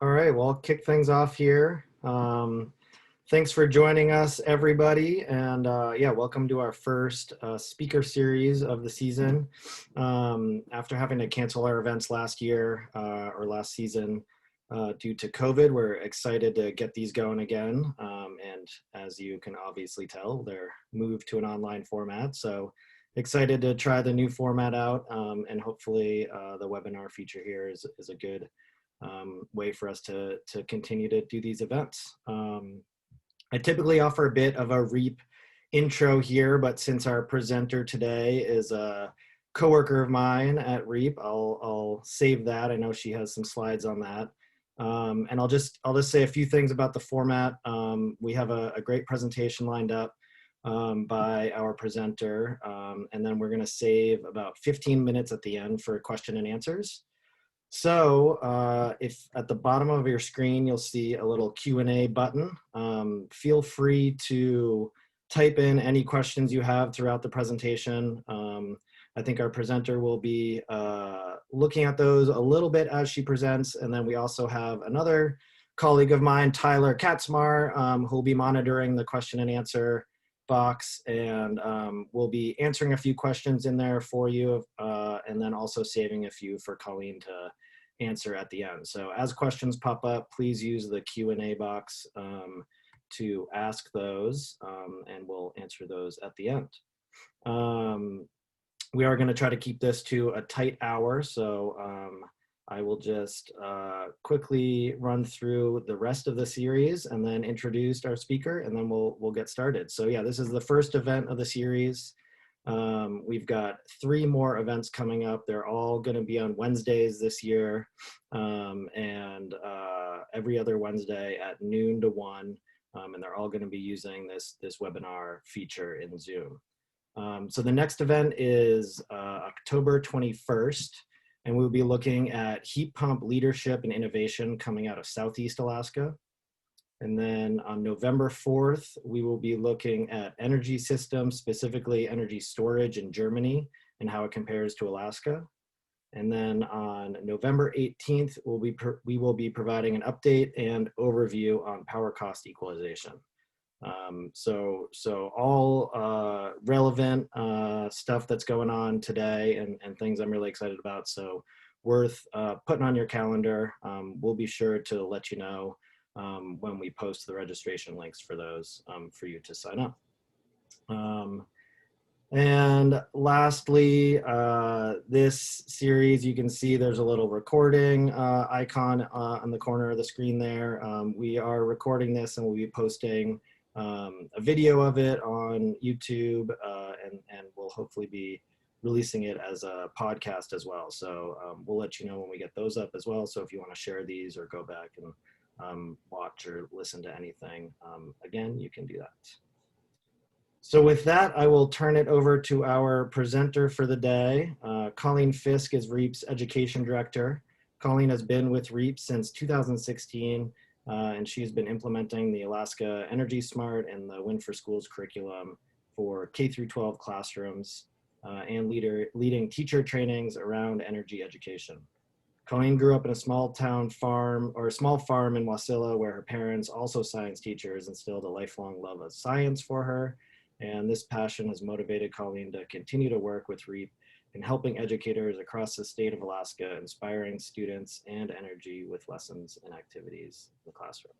All right, well, I'll kick things off here. Thanks for joining us, everybody. And yeah, welcome to our first speaker series of the season. After having to cancel our events last year or last season due to COVID, we're excited to get these going again. And as you can obviously tell, they're moved to an online format. So excited to try the new format out, and hopefully the webinar feature here is a good way for us to continue to do these events. I typically offer a bit of a REAP intro here, but since our presenter today is a coworker of mine at REAP, I'll save that. I know she has some slides on that. And I'll just say a few things about the format. We have a great presentation lined up by our presenter, and then we're going to save about 15 minutes at the end for question and answers. So if at the bottom of your screen, you'll see a little Q&A button. Feel free to type in any questions you have throughout the presentation. I think our presenter will be looking at those a little bit as she presents. And then we also have another colleague of mine, Tyler Katzmar, who'll be monitoring the question and answer box, and we'll be answering a few questions in there for you, and then also saving a few for Colleen to answer at the end. So as questions pop up, please use the Q&A box to ask those, and we'll answer those at the end. We are going to try to keep this to a tight hour, so I will just quickly run through the rest of the series and then introduce our speaker, and then we'll get started. So yeah, this is the first event of the series. We've got 3 more events coming up. They're all going to be on Wednesdays this year, and every other Wednesday at noon to 1, and they're all going to be using this webinar feature in Zoom. So the next event is October 21st. And we'll be looking at heat pump leadership and innovation coming out of Southeast Alaska. And then on November 4th, we will be looking at energy systems, specifically energy storage in Germany and how it compares to Alaska. And then on November 18th, we will be providing an update and overview on power cost equalization. So all relevant stuff that's going on today and things I'm really excited about. So worth putting on your calendar. We'll be sure to let you know when we post the registration links for those for you to sign up. And lastly, this series, you can see there's a little recording icon on the corner of the screen there. We are recording this and we'll be posting a video of it on YouTube, and we'll hopefully be releasing it as a podcast as well. So we'll let you know when we get those up as well. So if you want to share these or go back and watch or listen to anything, again, you can do that. So with that, I will turn it over to our presenter for the day. Colleen Fisk is REAP's Education Director. Colleen has been with REAP since 2016. And she's been implementing the Alaska Energy Smart and the Win for Schools curriculum for K-12 classrooms and leading teacher trainings around energy education. Colleen grew up in a small farm in Wasilla, where her parents, also science teachers, instilled a lifelong love of science for her. And this passion has motivated Colleen to continue to work with REAP in helping educators across the state of Alaska, inspiring students and energy with lessons and activities in the classroom.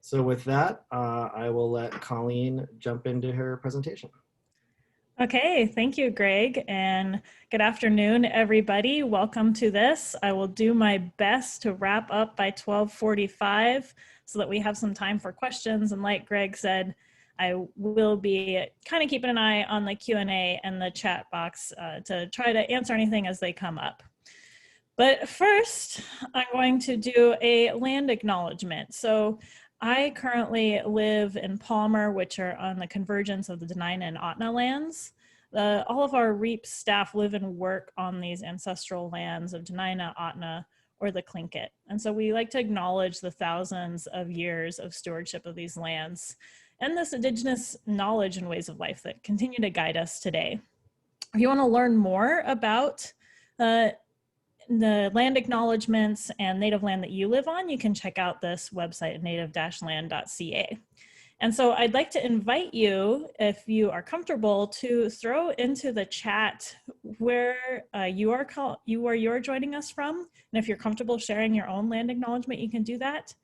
So with that, I will let Colleen jump into her presentation. Okay, thank you, Greg, and good afternoon, everybody. Welcome to this. I will do my best to wrap up by 12:45 so that we have some time for questions. And like Greg said, I will be kind of keeping an eye on the Q&A and the chat box to try to answer anything as they come up. But first, I'm going to do a land acknowledgement. So I currently live in Palmer, which are on the convergence of the Dena'ina and Ahtna lands. All of our REAP staff live and work on these ancestral lands of Dena'ina, Ahtna, or the Tlingit. And so we like to acknowledge the thousands of years of stewardship of these lands and this indigenous knowledge and ways of life that continue to guide us today. If you want to learn more about the land acknowledgements and native land that you live on, you can check out this website at native-land.ca. And so I'd like to invite you, if you are comfortable, to throw into the chat where you're joining us from. And if you're comfortable sharing your own land acknowledgement, you can do that.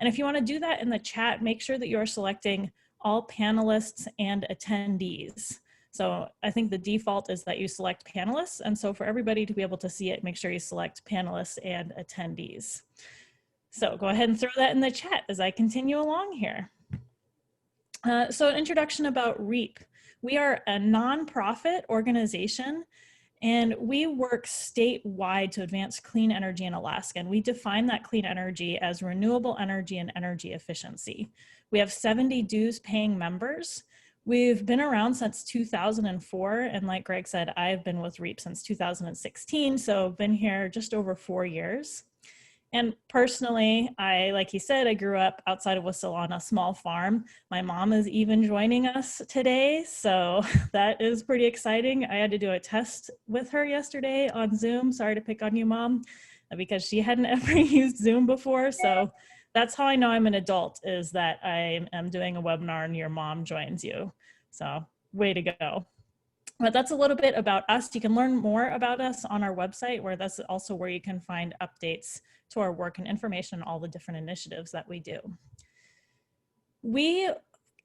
And if you want to do that in the chat, make sure that you're selecting all panelists and attendees. So I think the default is that you select panelists. And so for everybody to be able to see it, make sure you select panelists and attendees. So go ahead and throw that in the chat as I continue along here. So an introduction about REAP. We are a nonprofit organization, and we work statewide to advance clean energy in Alaska. And we define that clean energy as renewable energy and energy efficiency. We have 70 dues paying members. We've been around since 2004. And like Greg said, I've been with REAP since 2016. So been here just over 4 years. And personally, like he said, I grew up outside of Whistle on a small farm. My mom is even joining us today, so that is pretty exciting. I had to do a test with her yesterday on Zoom. Sorry to pick on you, Mom, because she hadn't ever used Zoom before. So that's how I know I'm an adult, is that I am doing a webinar and your mom joins you. So way to go. But that's a little bit about us. You can learn more about us on our website, where that's also where you can find updates to our work and information on all the different initiatives that we do. We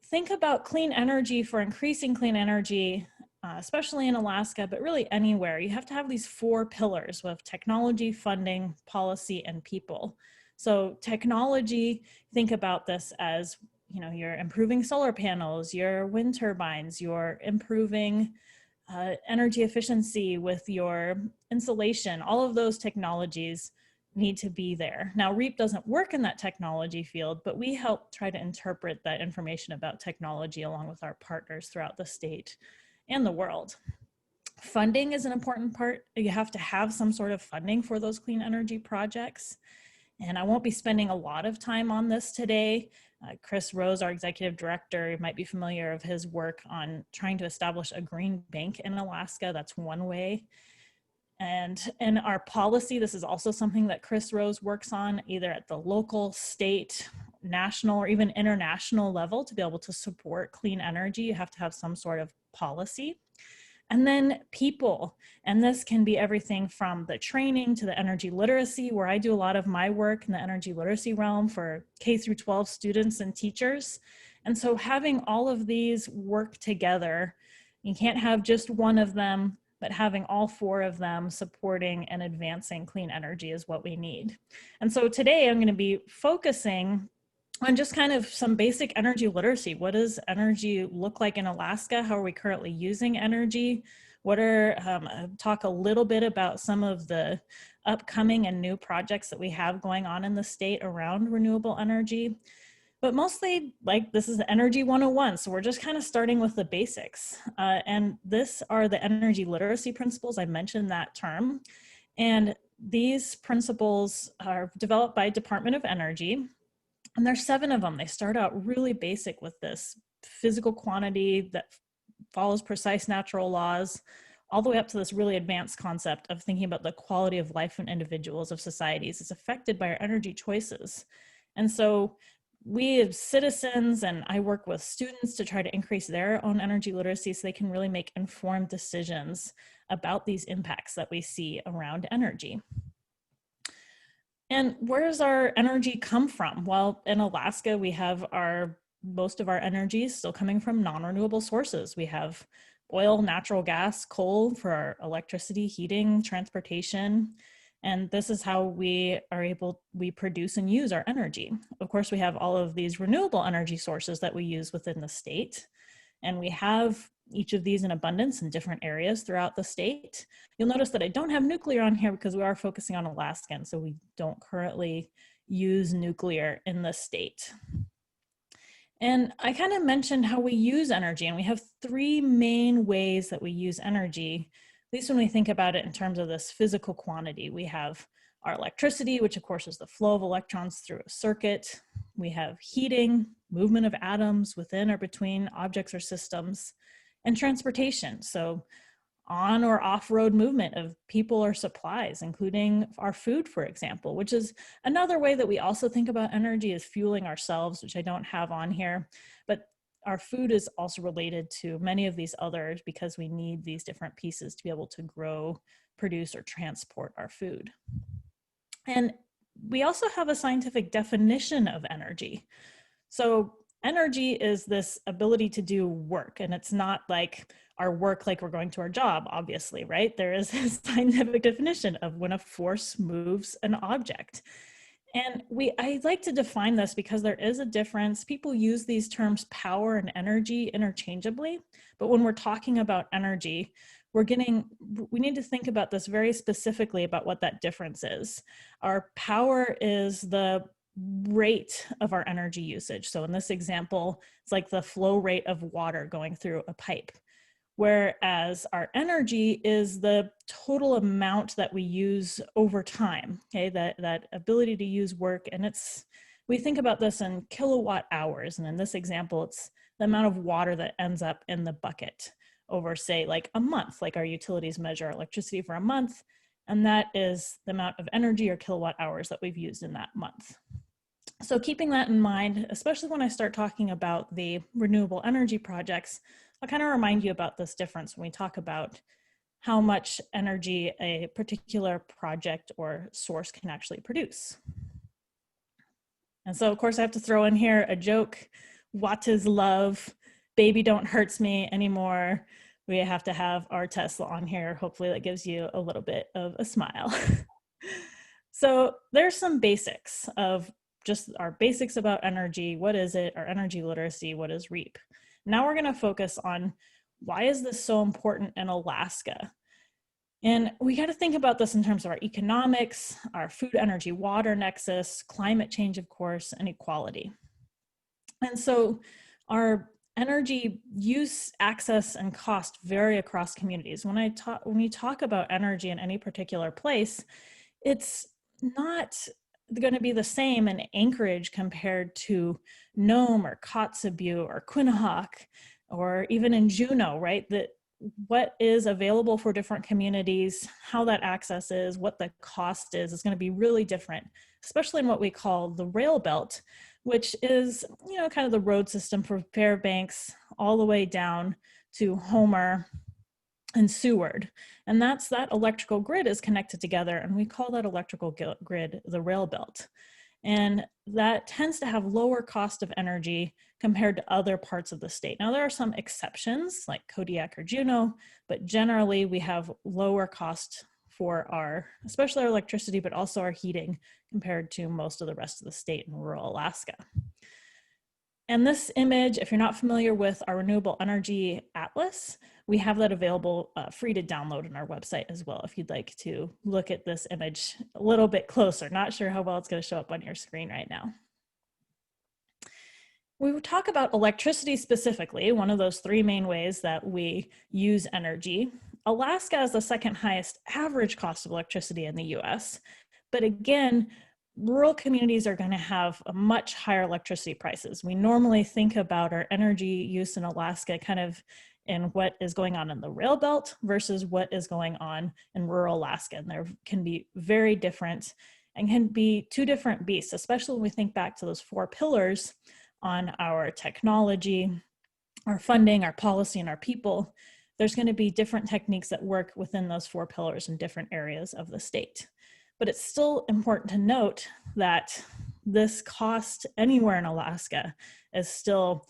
think about clean energy for increasing clean energy, especially in Alaska, but really anywhere. You have to have these 4 pillars with technology, funding, policy, and people. So technology, think about this as, you know, you're improving solar panels, your wind turbines, you're improving energy efficiency with your insulation. All of those technologies need to be there. Now, REAP doesn't work in that technology field, but we help try to interpret that information about technology along with our partners throughout the state and the world. Funding is an important part. You have to have some sort of funding for those clean energy projects. And I won't be spending a lot of time on this today. Chris Rose, our executive director, you might be familiar of his work on trying to establish a green bank in Alaska. That's one way. And in our policy, this is also something that Chris Rose works on, either at the local, state, national, or even international level. To be able to support clean energy, you have to have some sort of policy. And then people, and this can be everything from the training to the energy literacy, where I do a lot of my work in the energy literacy realm for K through 12 students and teachers. And so having all of these work together, you can't have just one of them, but having all 4 of them supporting and advancing clean energy is what we need. And so today I'm going to be focusing on just kind of some basic energy literacy. What does energy look like in Alaska? How are we currently using energy? Talk a little bit about some of the upcoming and new projects that we have going on in the state around renewable energy. But mostly, like, this is the Energy 101, so we're just kind of starting with the basics. And this are the energy literacy principles. I mentioned that term. And these principles are developed by Department of Energy. And there's 7 of them. They start out really basic with this physical quantity that follows precise natural laws, all the way up to this really advanced concept of thinking about the quality of life in individuals, of societies, is affected by our energy choices. And so we as citizens, and I work with students to try to increase their own energy literacy so they can really make informed decisions about these impacts that we see around energy. And where does our energy come from? Well, in Alaska, we have most of our energy still coming from non-renewable sources. We have oil, natural gas, coal for our electricity, heating, transportation. And this is how we produce and use our energy. Of course, we have all of these renewable energy sources that we use within the state. And we have each of these in abundance in different areas throughout the state. You'll notice that I don't have nuclear on here because we are focusing on Alaska, and so we don't currently use nuclear in the state. And I kind of mentioned how we use energy, and we have 3 main ways that we use energy, at least when we think about it in terms of this physical quantity. We have our electricity, which of course is the flow of electrons through a circuit. We have heating, movement of atoms within or between objects or systems, and transportation. So on or off-road movement of people or supplies, including our food, for example, which is another way that we also think about energy is fueling ourselves, which I don't have on here. But our food is also related to many of these others because we need these different pieces to be able to grow, produce, or transport our food. And we also have a scientific definition of energy. So energy is this ability to do work, and it's not like our work like we're going to our job, obviously, right? There is a scientific definition of when a force moves an object. And I like to define this because there is a difference. People use these terms power and energy interchangeably, but when we're talking about energy, we need to think about this very specifically about what that difference is. Our power is the rate of our energy usage. So in this example, it's like the flow rate of water going through a pipe. Whereas our energy is the total amount that we use over time, okay? That ability to use work, and we think about this in kilowatt hours, and in this example, it's the amount of water that ends up in the bucket over, say, like a month, like our utilities measure electricity for a month, and that is the amount of energy or kilowatt hours that we've used in that month. So keeping that in mind, especially when I start talking about the renewable energy projects, I'll kind of remind you about this difference when we talk about how much energy a particular project or source can actually produce. And so, of course, I have to throw in here a joke. What is love? Baby don't hurts me anymore. We have to have our Tesla on here. Hopefully that gives you a little bit of a smile. So there's some basics of just our basics about energy. What is it? Our energy literacy. What is REAP? Now we're going to focus on why is this so important in Alaska? And we got to think about this in terms of our economics, our food, energy, water nexus, climate change, of course, and equality. And so our energy use, access, and cost vary across communities. When you talk about energy in any particular place, it's not going to be the same in Anchorage compared to Nome or Kotzebue or Quinhagak or even in Juneau, right? That what is available for different communities, how that access is, what the cost is going to be really different, especially in what we call the rail belt, which is, kind of the road system from Fairbanks all the way down to Homer and Seward. And that electrical grid is connected together, and we call that electrical grid the rail belt. And that tends to have lower cost of energy compared to other parts of the state. Now, there are some exceptions like Kodiak or Juneau, but generally we have lower cost for especially our electricity, but also our heating compared to most of the rest of the state in rural Alaska. And this image, if you're not familiar with our Renewable Energy Atlas, we have that available free to download on our website as well if you'd like to look at this image a little bit closer. Not sure how well it's going to show up on your screen right now. We would talk about electricity specifically, one of those three main ways that we use energy. Alaska has the second highest average cost of electricity in the US, but again, rural communities are going to have a much higher electricity prices. We normally think about our energy use in Alaska kind of in what is going on in the rail belt versus what is going on in rural Alaska. And there can be very different and can be two different beasts, especially when we think back to those 4 pillars on our technology, our funding, our policy, and our people. There's going to be different techniques that work within those 4 pillars in different areas of the state. But it's still important to note that this cost anywhere in Alaska is still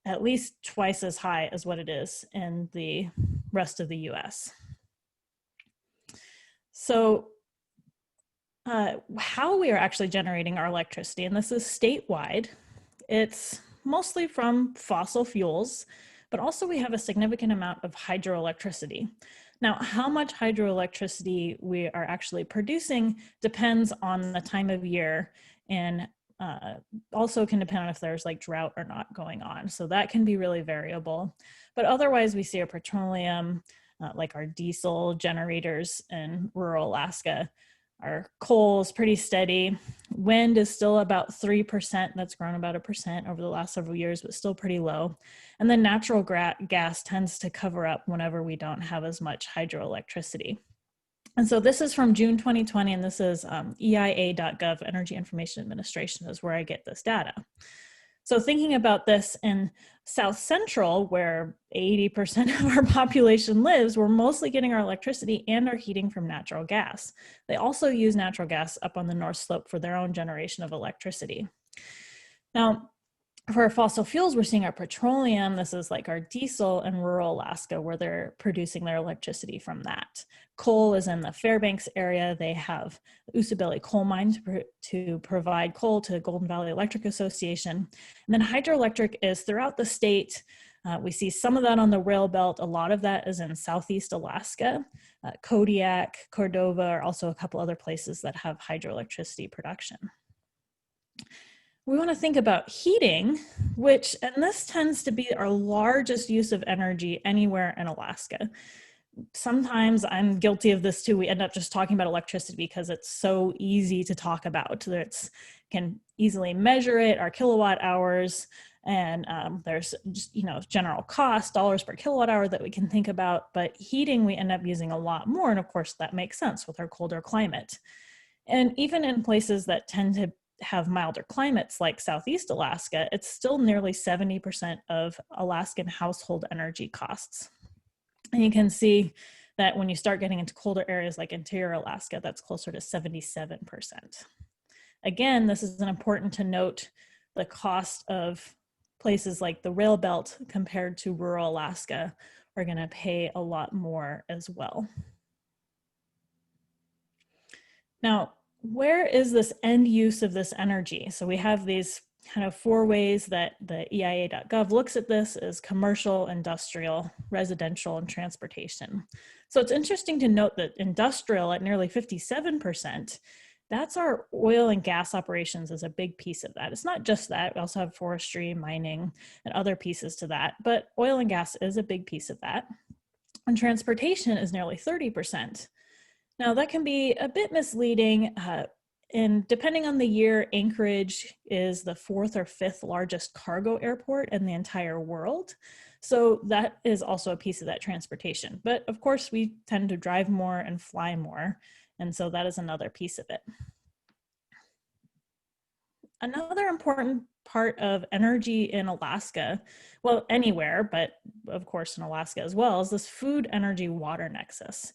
at least twice as high as what it is in the rest of the US. So how we are actually generating our electricity, and this is statewide, it's mostly from fossil fuels, but also we have a significant amount of hydroelectricity. Now, how much hydroelectricity we are actually producing depends on the time of year, and also can depend on if there's like drought or not going on. So that can be really variable. But otherwise, we see our petroleum, like our diesel generators in rural Alaska, Our coal is pretty steady. Wind is still about 3%. That's grown about 1% over the last several years, but still pretty low. And then natural gas tends to cover up whenever we don't have as much hydroelectricity. And so this is from June 2020, and this is EIA.gov, Energy Information Administration, is where I get this data. So thinking about this in South Central, where 80% of our population lives, we're mostly getting our electricity and our heating from natural gas. They also use natural gas up on the North Slope for their own generation of electricity. Now, for our fossil fuels, we're seeing our petroleum. This is like our diesel in rural Alaska, where they're producing their electricity from that. Coal is in the Fairbanks area. They have the Usabelli coal mine to provide coal to the Golden Valley Electric Association. And then hydroelectric is throughout the state. We see some of that on the rail belt. A lot of that is in Southeast Alaska. Kodiak, Cordova are also a couple other places that have hydroelectricity production. We want to think about heating, and this tends to be our largest use of energy anywhere in Alaska. Sometimes I'm guilty of this too. We end up just talking about electricity because it's so easy to talk about. Can easily measure it, our kilowatt hours, and there's just, general cost, dollars per kilowatt hour that we can think about. But heating, we end up using a lot more. And of course, that makes sense with our colder climate. And even in places that tend to have milder climates like Southeast Alaska, it's still nearly 70% of Alaskan household energy costs. And you can see that when you start getting into colder areas like interior Alaska, that's closer to 77%. Again, this is important to note the cost of places like the rail belt compared to rural Alaska are going to pay a lot more as well. Now, where is this end use of this energy? So we have these kind of 4 ways that the EIA.gov looks at this: as commercial, industrial, residential, and transportation. So it's interesting to note that industrial at nearly 57%, that's our oil and gas operations is a big piece of that. It's not just that, we also have forestry, mining, and other pieces to that, but oil and gas is a big piece of that. And transportation is nearly 30%. Now that can be a bit misleading, and depending on the year, Anchorage is the 4th or 5th largest cargo airport in the entire world. So that is also a piece of that transportation. But of course, we tend to drive more and fly more. And so that is another piece of it. Another important part of energy in Alaska, well, anywhere, but of course in Alaska as well, is this food, energy, water nexus.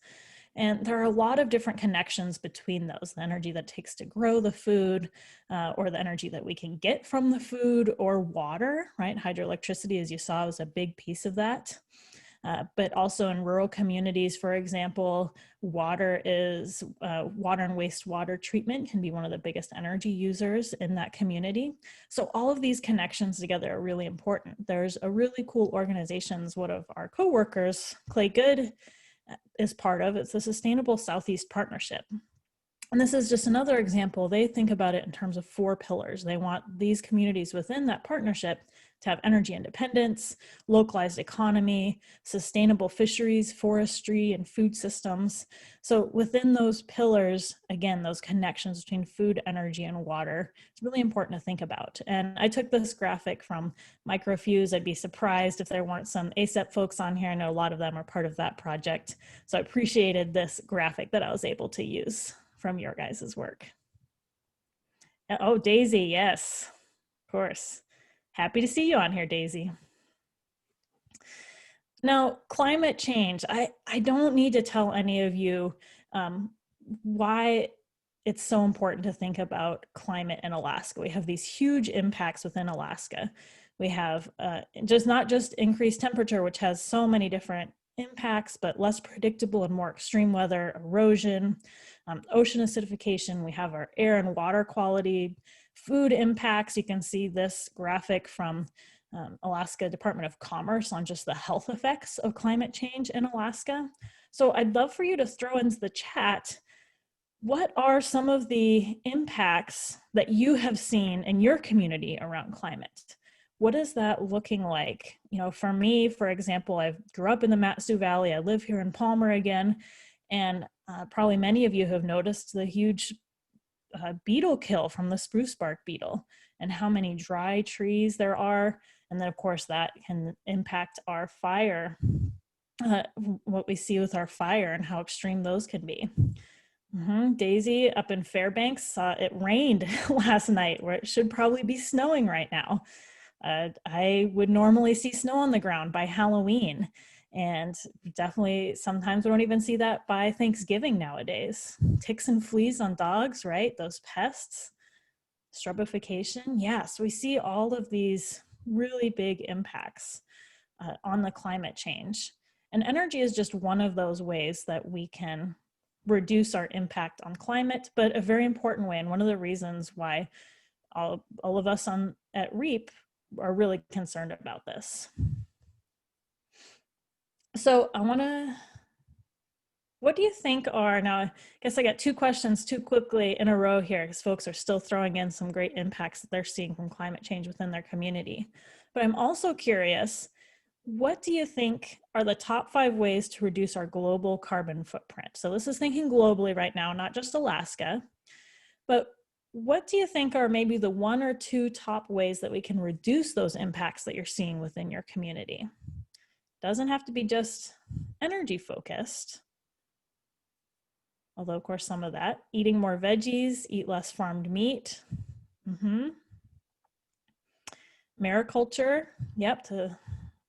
And there are a lot of different connections between those: the energy that it takes to grow the food, or the energy that we can get from the food, or water, right? Hydroelectricity, as you saw, was a big piece of that. But also in rural communities, for example, water and wastewater treatment can be one of the biggest energy users in that community. So all of these connections together are really important. There's a really cool organization, one of our coworkers, Clay Good, is part of. It's the Sustainable Southeast Partnership. And this is just another example. They think about it in terms of 4 pillars. They want these communities within that partnership to have energy independence, localized economy, sustainable fisheries, forestry, and food systems. So within those pillars, again, those connections between food, energy, and water, it's really important to think about. And I took this graphic from Microfuse. I'd be surprised if there weren't some ASEP folks on here. I know a lot of them are part of that project. So I appreciated this graphic that I was able to use from your guys' work. Oh, Daisy, yes, of course. Happy to see you on here, Daisy. Now, climate change, I don't need to tell any of you why it's so important to think about climate in Alaska. We have these huge impacts within Alaska. We have not just increased temperature, which has so many different impacts, but less predictable and more extreme weather, erosion, ocean acidification. We have our air and water quality, food impacts. You can see this graphic from Alaska Department of Commerce on just the health effects of climate change in Alaska. So I'd love for you to throw into the chat, what are some of the impacts that you have seen in your community around climate? What is that looking like? For me, for example, I grew up in the Mat-Su Valley. I live here in Palmer again. And Probably many of you have noticed the huge beetle kill from the spruce bark beetle and how many dry trees there are. And then of course that can impact our fire, what we see with our fire and how extreme those can be. Daisy up in Fairbanks, it rained last night where it should probably be snowing right now. I would normally see snow on the ground by Halloween, and definitely sometimes we don't even see that by Thanksgiving nowadays. Ticks and fleas on dogs, right? Those pests, strubification. Yeah, so we see all of these really big impacts on the climate change. And energy is just one of those ways that we can reduce our impact on climate, but a very important way. And one of the reasons why all of us at REAP are really concerned about this. So what do you think are, now I guess I got two questions too quickly in a row here because folks are still throwing in some great impacts that they're seeing from climate change within their community. But I'm also curious, what do you think are the top 5 ways to reduce our global carbon footprint? So this is thinking globally right now, not just Alaska, but what do you think are maybe the 1 or 2 top ways that we can reduce those impacts that you're seeing within your community? Doesn't have to be just energy focused, although of course some of that. Eating more veggies, eat less farmed meat. Mariculture, yep, to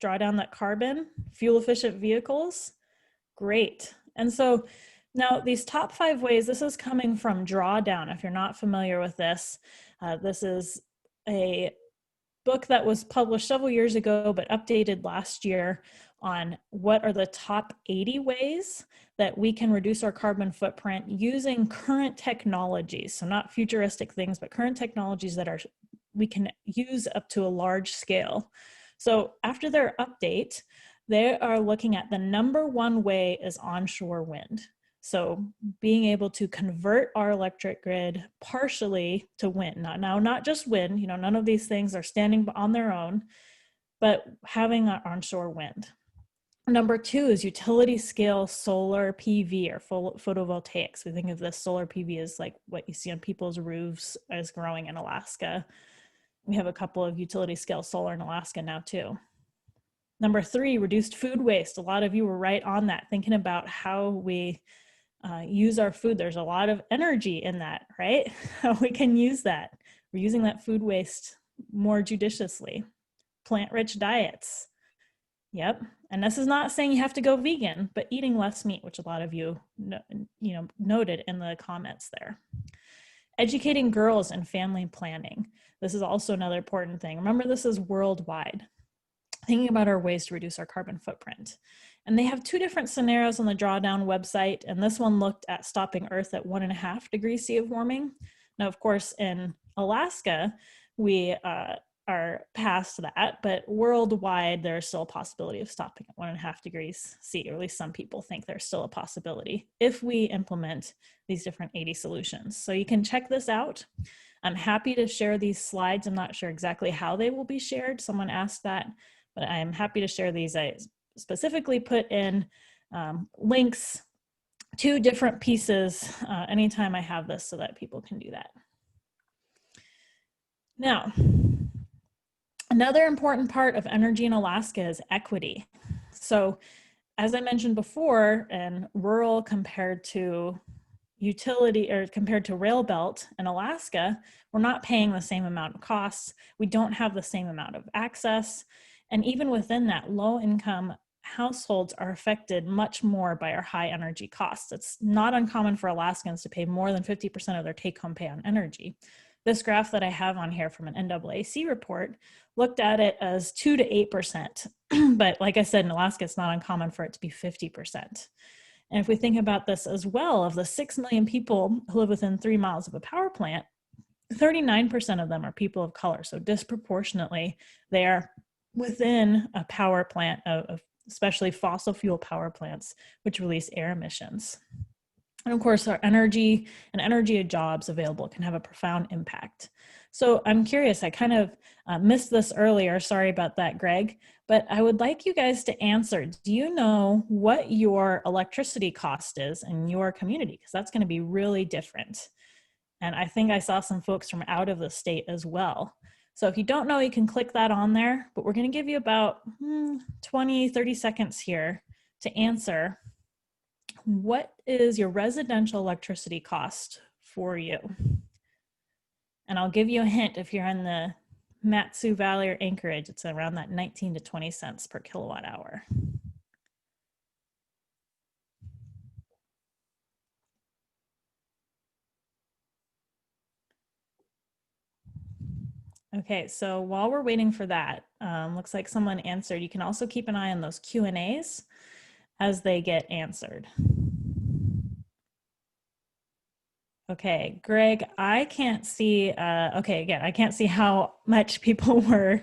draw down that carbon. Fuel efficient vehicles, great. And so now these top 5 ways, this is coming from Drawdown. If you're not familiar with this, this is a book that was published several years ago, but updated last year on what are the top 80 ways that we can reduce our carbon footprint using current technologies. So not futuristic things, but current technologies that we can use up to a large scale. So after their update, they are looking at the number 1 way is onshore wind. So being able to convert our electric grid partially to wind. Now, not just wind, none of these things are standing on their own, but having our onshore wind. Number 2 is utility scale solar PV or photovoltaics. We think of this solar PV as like what you see on people's roofs as growing in Alaska. We have a couple of utility scale solar in Alaska now too. Number 3, reduced food waste. A lot of you were right on that, thinking about how we use our food. There's a lot of energy in that, right? How we can use that. We're using that food waste more judiciously. Plant-rich diets. Yep. And this is not saying you have to go vegan, but eating less meat, which a lot of you noted in the comments there. Educating girls and family planning. This is also another important thing. Remember, this is worldwide. Thinking about our ways to reduce our carbon footprint. And they have 2 different scenarios on the Drawdown website. And this one looked at stopping Earth at 1.5 degrees C of warming. Now, of course, in Alaska, we are past that, but worldwide, there's still a possibility of stopping at 1.5 degrees C, or at least some people think there's still a possibility if we implement these different 80 solutions. So you can check this out. I'm happy to share these slides. I'm not sure exactly how they will be shared. Someone asked that, but I'm happy to share these. I specifically put in links to different pieces anytime I have this so that people can do that. Now, another important part of energy in Alaska is equity. So as I mentioned before, in rural compared to utility or compared to rail belt in Alaska, we're not paying the same amount of costs. We don't have the same amount of access. And even within that, low income households are affected much more by our high energy costs. It's not uncommon for Alaskans to pay more than 50% of their take-home pay on energy. This graph that I have on here from an NAAC report looked at it as 2 to 8%. But like I said, in Alaska, it's not uncommon for it to be 50%. And if we think about this as well, of the 6 million people who live within 3 miles of a power plant, 39% of them are people of color. So disproportionately, they are within a power plant, especially fossil fuel power plants, which release air emissions. And of course, our energy and energy jobs available can have a profound impact. So I'm curious, I kind of missed this earlier, sorry about that, Greg. But I would like you guys to answer, do you know what your electricity cost is in your community? Because that's going to be really different. And I think I saw some folks from out of the state as well. So if you don't know, you can click that on there, but we're going to give you about 20, 30 seconds here to answer. What is your residential electricity cost for you? And I'll give you a hint, if you're in the Matsu Valley or Anchorage, it's around that 19 to 20 cents per kilowatt hour. Okay, so while we're waiting for that, looks like someone answered. You can also keep an eye on those Q&As as they get answered. Okay, Greg, I can't see, okay, again, I can't see how much people were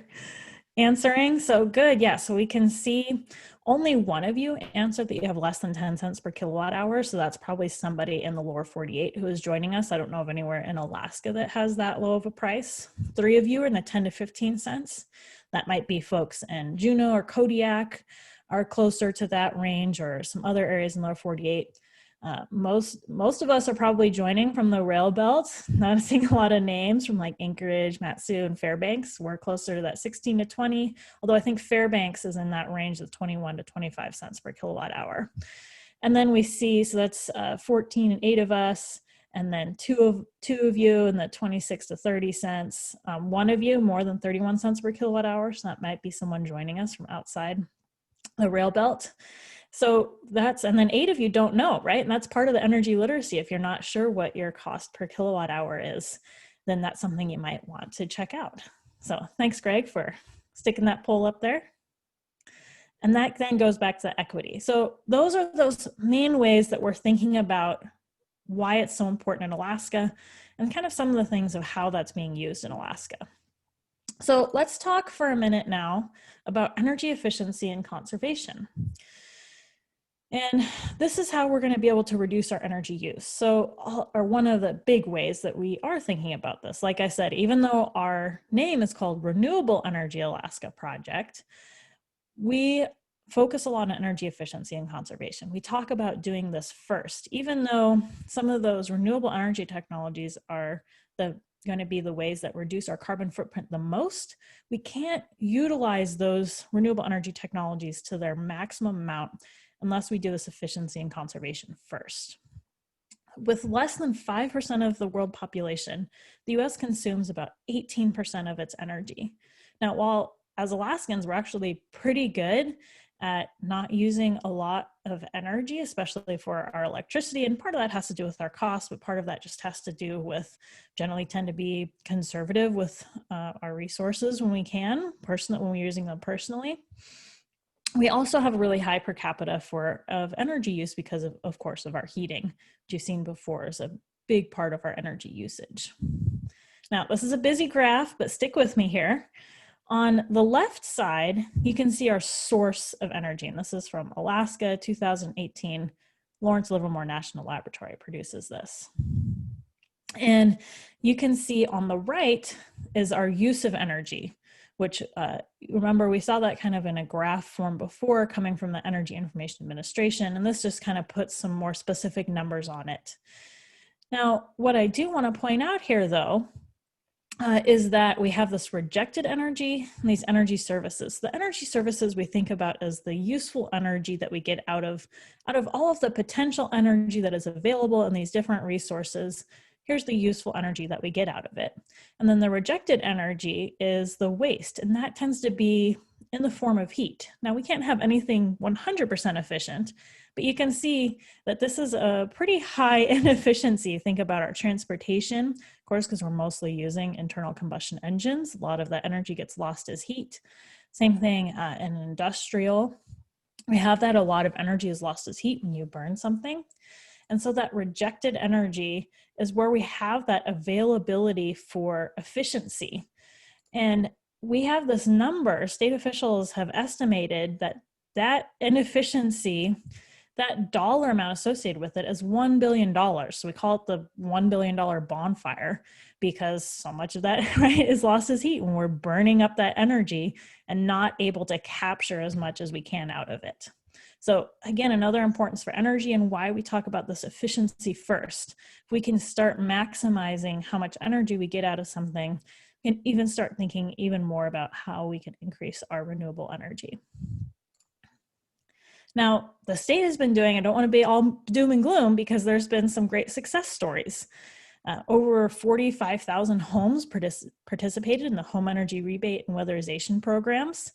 answering. So good, yeah, so we can see only one of you answered that you have less than 10 cents per kilowatt hour. So that's probably somebody in the lower 48 who is joining us. I don't know of anywhere in Alaska that has that low of a price. 3 of you are in the 10 to 15 cents. That might be folks in Juneau or Kodiak are closer to that range, or some other areas in the lower 48. Most of us are probably joining from the rail belt, noticing a lot of names from like Anchorage, Matsu, and Fairbanks. We're closer to that 16 to 20, although I think Fairbanks is in that range of 21 to 25 cents per kilowatt hour. And then we see, so that's 14 and 8 of us, and then two of you in the 26 to 30 cents. One of you more than 31 cents per kilowatt hour, so that might be someone joining us from outside the rail belt. So that's, and then 8 of you don't know, right? And that's part of the energy literacy. If you're not sure what your cost per kilowatt hour is, then that's something you might want to check out. So thanks, Greg, for sticking that poll up there. And that then goes back to equity. So those are those main ways that we're thinking about why it's so important in Alaska, and kind of some of the things of how that's being used in Alaska. So let's talk for a minute now about energy efficiency and conservation. And this is how we're going to be able to reduce our energy use. So, or one of the big ways that we are thinking about this, like I said, even though our name is called Renewable Energy Alaska Project, we focus a lot on energy efficiency and conservation. We talk about doing this first, even though some of those renewable energy technologies are going to be the ways that reduce our carbon footprint the most. We can't utilize those renewable energy technologies to their maximum amount unless we do this efficiency and conservation first. With less than 5% of the world population, the US consumes about 18% of its energy. Now, while as Alaskans, we're actually pretty good at not using a lot of energy, especially for our electricity, and part of that has to do with our costs, but part of that just has to do with generally tend to be conservative with our resources when we can, when we're using them personally. We also have a really high per capita of energy use because of course, of our heating, which you've seen before is a big part of our energy usage. Now, this is a busy graph, but stick with me here. On the left side, you can see our source of energy, and this is from Alaska, 2018. Lawrence Livermore National Laboratory produces this. And you can see on the right is our use of energy, which remember we saw that kind of in a graph form before coming from the Energy Information Administration, and this just kind of puts some more specific numbers on it. Now, what I do want to point out here though, is that we have this rejected energy and these energy services. The energy services we think about as the useful energy that we get out of all of the potential energy that is available in these different resources. Here's the useful energy that we get out of it. And then the rejected energy is the waste, and that tends to be in the form of heat. Now, we can't have anything 100% efficient, but you can see that this is a pretty high inefficiency. Think about our transportation, of course, because we're mostly using internal combustion engines. A lot of that energy gets lost as heat. Same thing in industrial. We have that a lot of energy is lost as heat when you burn something. And so that rejected energy is where we have that availability for efficiency. And we have this number, state officials have estimated that inefficiency that dollar amount associated with it is $1 billion. So we call it the $1 billion bonfire, because so much of that, right, is lost as heat when we're burning up that energy and not able to capture as much as we can out of it. So again, another importance for energy and why we talk about this efficiency first. If we can start maximizing how much energy we get out of something, we can even start thinking even more about how we can increase our renewable energy. Now, the state has been doing, I don't want to be all doom and gloom, because there's been some great success stories. Over 45,000 homes participated in the home energy rebate and weatherization programs.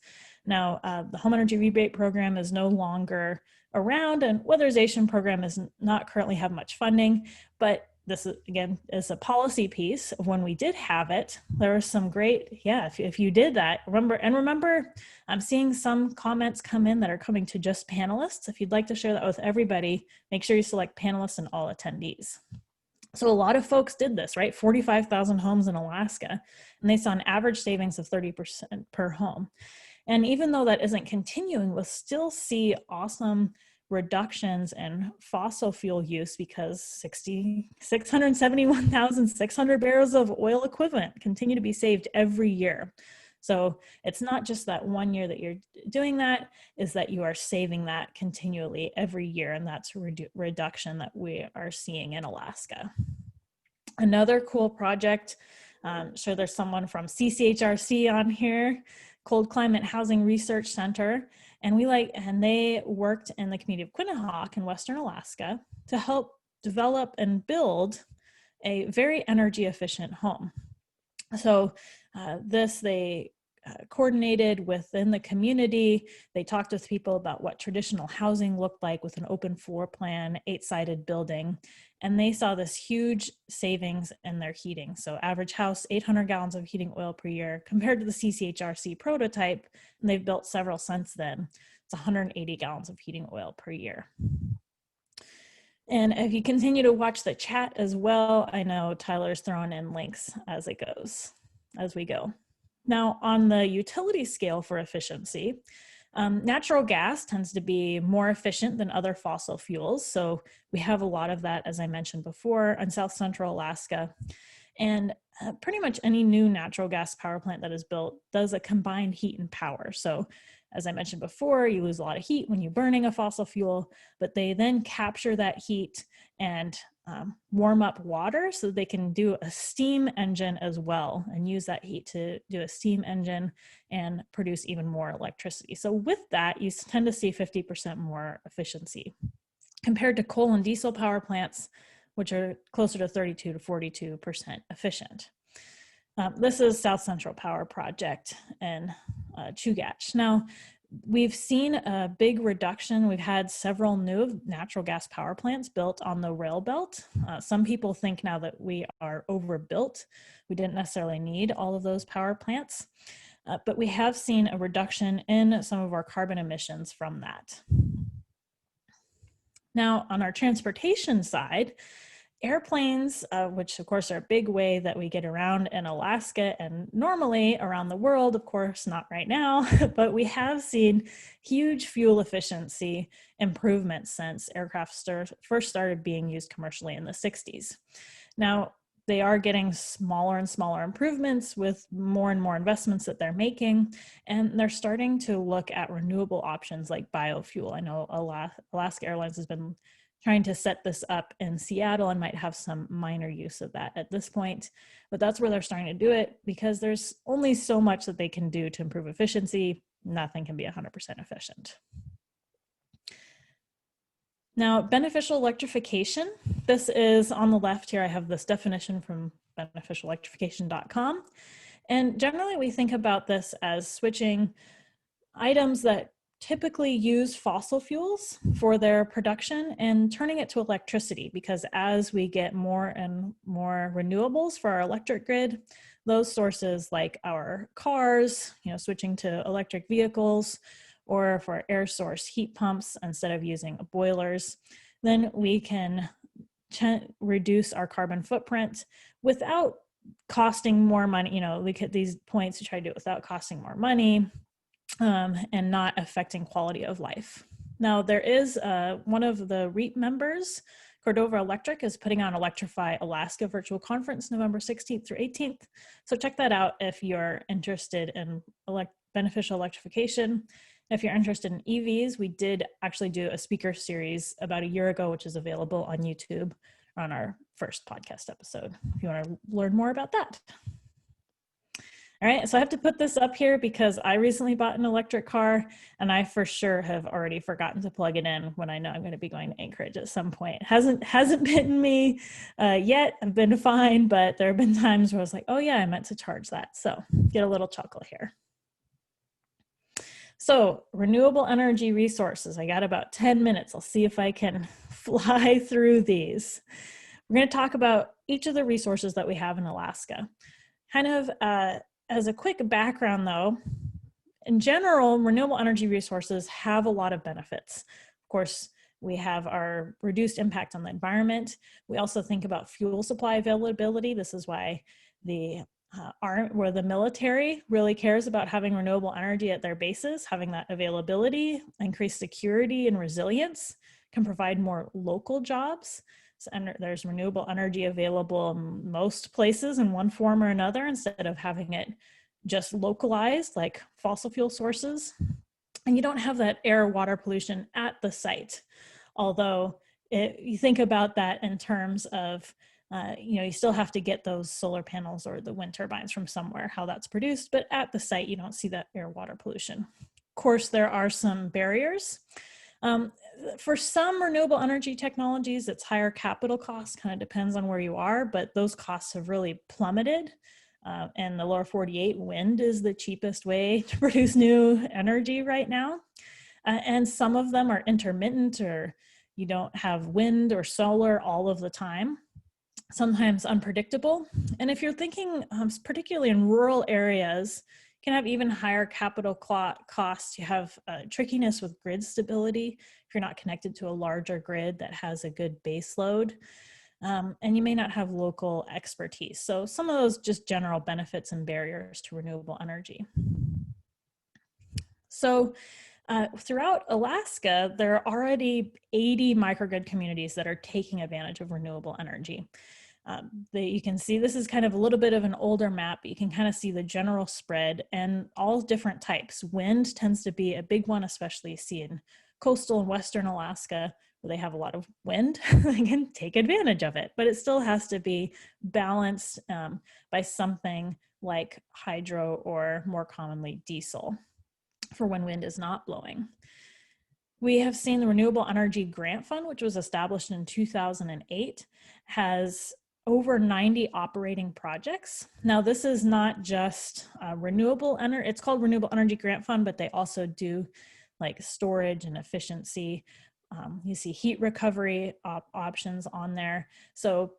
Now, the home energy rebate program is no longer around, and weatherization program is not currently have much funding, but this is, again, is a policy piece of when we did have it. There was some great, if you did that, remember, I'm seeing some comments come in that are coming to just panelists. If you'd like to share that with everybody, make sure you select panelists and all attendees. So a lot of folks did this, right? 45,000 homes in Alaska, and they saw an average savings of 30% per home. And even though that isn't continuing, we'll still see awesome reductions in fossil fuel use, because 671,600 barrels of oil equivalent continue to be saved every year. So it's not just that one year that you're doing that, is that you are saving that continually every year, and that's a reduction that we are seeing in Alaska. Another cool project, sure there's someone from CCHRC on here, Cold Climate Housing Research Center, and they worked in the community of Quinnahock in Western Alaska to help develop and build a very energy efficient home. So they coordinated within the community. They talked with people about what traditional housing looked like with an open floor plan, 8-sided building, and they saw this huge savings in their heating. So average house, 800 gallons of heating oil per year, compared to the CCHRC prototype, and they've built several since then. It's 180 gallons of heating oil per year. And if you continue to watch the chat as well, I know Tyler's throwing in links as we go. Now, on the utility scale for efficiency, natural gas tends to be more efficient than other fossil fuels. So we have a lot of that, as I mentioned before, in South Central Alaska. And pretty much any new natural gas power plant that is built does a combined heat and power. So as I mentioned before, you lose a lot of heat when you're burning a fossil fuel, but they then capture that heat and warm up water so they can do a steam engine as well, and use that heat to do a steam engine and produce even more electricity. So with that, you tend to see 50% more efficiency compared to coal and diesel power plants, which are closer to 32 to 42% efficient. This is South Central Power Project in Chugach. Now, we've seen a big reduction. We've had several new natural gas power plants built on the rail belt. Some people think now that we are overbuilt. We didn't necessarily need all of those power plants, but we have seen a reduction in some of our carbon emissions from that. Now, on our transportation side, airplanes, which of course are a big way that we get around in Alaska and normally around the world, of course, not right now, but we have seen huge fuel efficiency improvements since aircraft first started being used commercially in the 60s. Now, they are getting smaller and smaller improvements with more and more investments that they're making, and they're starting to look at renewable options like biofuel. I know Alaska Airlines has been trying to set this up in Seattle and might have some minor use of that at this point, but that's where they're starting to do it, because there's only so much that they can do to improve efficiency. Nothing can be 100% efficient. Now, beneficial electrification. This is on the left here. I have this definition from beneficialelectrification.com. And generally we think about this as switching items that typically use fossil fuels for their production and turning it to electricity, because as we get more and more renewables for our electric grid, those sources like our cars, switching to electric vehicles, or for air source heat pumps instead of using boilers, then we can reduce our carbon footprint without costing more money. We get these points to try to do it without costing more money, and not affecting quality of life. Now, there is one of the REAP members, Cordova Electric, is putting on Electrify Alaska virtual conference November 16th through 18th. So check that out if you're interested in beneficial electrification. If you're interested in EVs, we did actually do a speaker series about a year ago, which is available on YouTube on our first podcast episode, if you want to learn more about that. All right, so I have to put this up here because I recently bought an electric car and I for sure have already forgotten to plug it in when I know I'm going to be going to Anchorage at some point. Hasn't bitten me yet. I've been fine, but there have been times where I was like, oh yeah, I meant to charge that. So get a little chuckle here. So renewable energy resources, I got about 10 minutes. I'll see if I can fly through these. We're going to talk about each of the resources that we have in Alaska. Kind of as a quick background though, in general, renewable energy resources have a lot of benefits. Of course, we have our reduced impact on the environment. We also think about fuel supply availability. This is why the military really cares about having renewable energy at their bases, having that availability, increased security and resilience, can provide more local jobs. So, and there's renewable energy available in most places in one form or another instead of having it just localized like fossil fuel sources. And you don't have that air water pollution at the site. Although you think about that in terms of, you still have to get those solar panels or the wind turbines from somewhere, how that's produced, but at the site, you don't see that air water pollution. Of course, there are some barriers. For some renewable energy technologies, it's higher capital costs, kind of depends on where you are, but those costs have really plummeted. And the lower 48, wind is the cheapest way to produce new energy right now. And some of them are intermittent, or you don't have wind or solar all of the time, sometimes unpredictable. And if you're thinking, particularly in rural areas, can have even higher capital costs. You have trickiness with grid stability if you're not connected to a larger grid that has a good base load. And you may not have local expertise. So some of those just general benefits and barriers to renewable energy. So throughout Alaska, there are already 80 microgrid communities that are taking advantage of renewable energy. You can see this is kind of a little bit of an older map, but you can kind of see the general spread and all different types. Wind tends to be a big one, especially you see in coastal and western Alaska, where they have a lot of wind. They can take advantage of it, but it still has to be balanced by something like hydro or more commonly diesel for when wind is not blowing. We have seen the Renewable Energy Grant Fund, which was established in 2008, has over 90 operating projects. Now, this is not just renewable energy, it's called Renewable Energy Grant Fund, but they also do like storage and efficiency. You see heat recovery options on there. So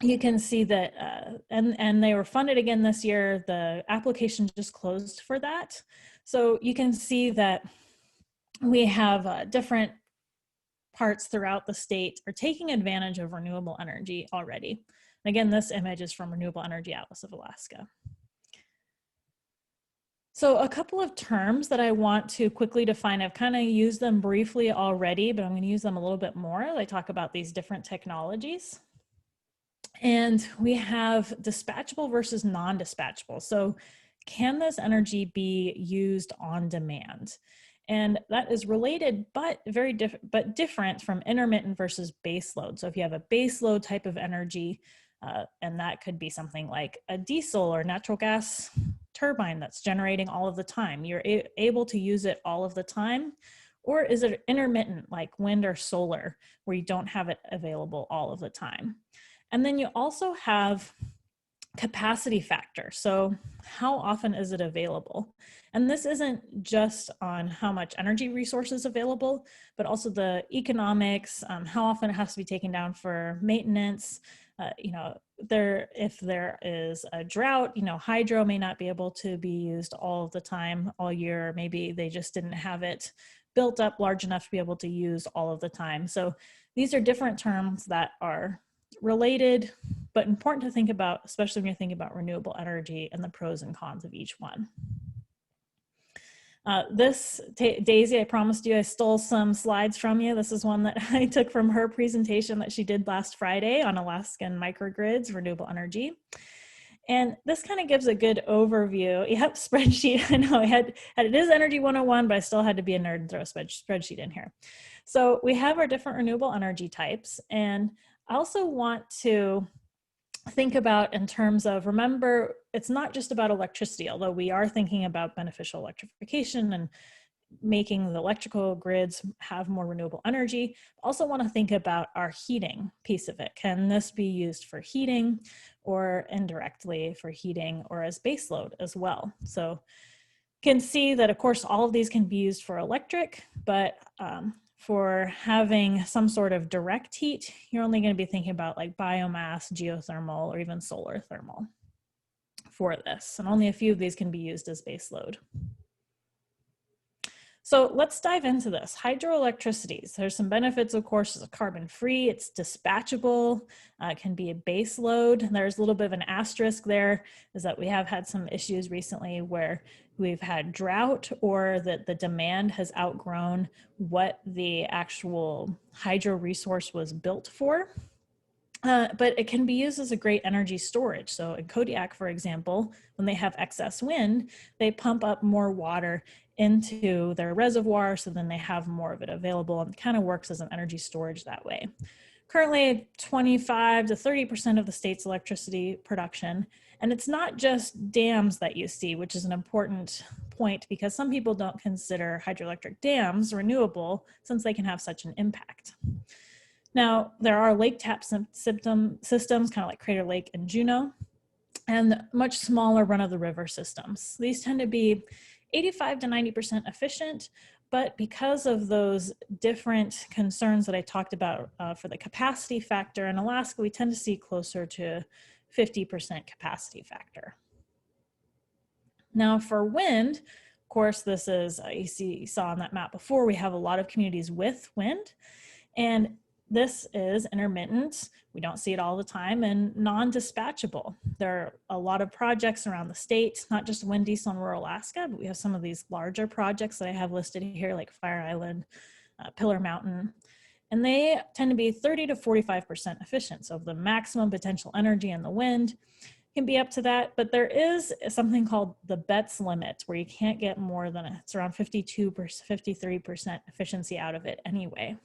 you can see that, and they were funded again this year. The application just closed for that. So you can see that we have different parts throughout the state are taking advantage of renewable energy already. And again, this image is from Renewable Energy Atlas of Alaska. So a couple of terms that I want to quickly define, I've kind of used them briefly already, but I'm going to use them a little bit more. I talk about these different technologies. And we have dispatchable versus non-dispatchable. So can this energy be used on demand? And that is related, but very different from intermittent versus baseload. So if you have a baseload type of energy, and that could be something like a diesel or natural gas turbine that's generating all of the time, you're able to use it all of the time. Or is it intermittent like wind or solar, where you don't have it available all of the time? And then you also have capacity factor. So how often is it available? And this isn't just on how much energy resources available, but also the economics, how often it has to be taken down for maintenance. If there is a drought, hydro may not be able to be used all of the time, all year. Maybe they just didn't have it built up large enough to be able to use all of the time. So these are different terms that are related, but important to think about, especially when you're thinking about renewable energy and the pros and cons of each one. Daisy, I promised you I stole some slides from you. This is one that I took from her presentation that she did last Friday on Alaskan microgrids, renewable energy. And this kind of gives a good overview. Yep, spreadsheet. I know it is Energy 101, but I still had to be a nerd and throw a spreadsheet in here. So we have our different renewable energy types. And I also want to think about in terms of, remember, it's not just about electricity, although we are thinking about beneficial electrification and making the electrical grids have more renewable energy. Also want to think about our heating piece of it. Can this be used for heating or indirectly for heating or as baseload as well? So you can see that, of course, all of these can be used for electric, but for having some sort of direct heat, you're only going to be thinking about like biomass, geothermal, or even solar thermal for this. And only a few of these can be used as baseload. So let's dive into this. Hydroelectricity. There's some benefits, of course, it's carbon-free, it's dispatchable, can be a base load. There's a little bit of an asterisk there, is that we have had some issues recently where we've had drought or that the demand has outgrown what the actual hydro resource was built for. But it can be used as a great energy storage. So in Kodiak, for example, when they have excess wind, they pump up more water into their reservoir, so then they have more of it available, and kind of works as an energy storage that way. Currently, 25 to 30% of the state's electricity production, and it's not just dams that you see, which is an important point because some people don't consider hydroelectric dams renewable since they can have such an impact. Now, there are lake tap systems, kind of like Crater Lake and Juneau, and much smaller run-of-the-river systems. These tend to be 85 to 90% efficient, but because of those different concerns that I talked about for the capacity factor, in Alaska, we tend to see closer to 50% capacity factor. Now for wind, of course, this is, you saw on that map before, we have a lot of communities with wind, and this is intermittent. We don't see it all the time, and non-dispatchable. There are a lot of projects around the state, not just wind diesel in rural Alaska, but we have some of these larger projects that I have listed here, like Fire Island, Pillar Mountain, and they tend to be 30 to 45% efficient. So the maximum potential energy in the wind can be up to that, but there is something called the BETS limit, where you can't get more than, it's around 52%, 53% efficiency out of it anyway.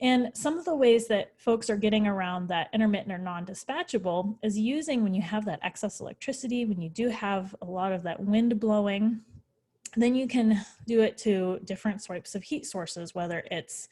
And some of the ways that folks are getting around that intermittent or non-dispatchable is using, when you have that excess electricity, when you do have a lot of that wind blowing, then you can do it to different types of heat sources, whether it's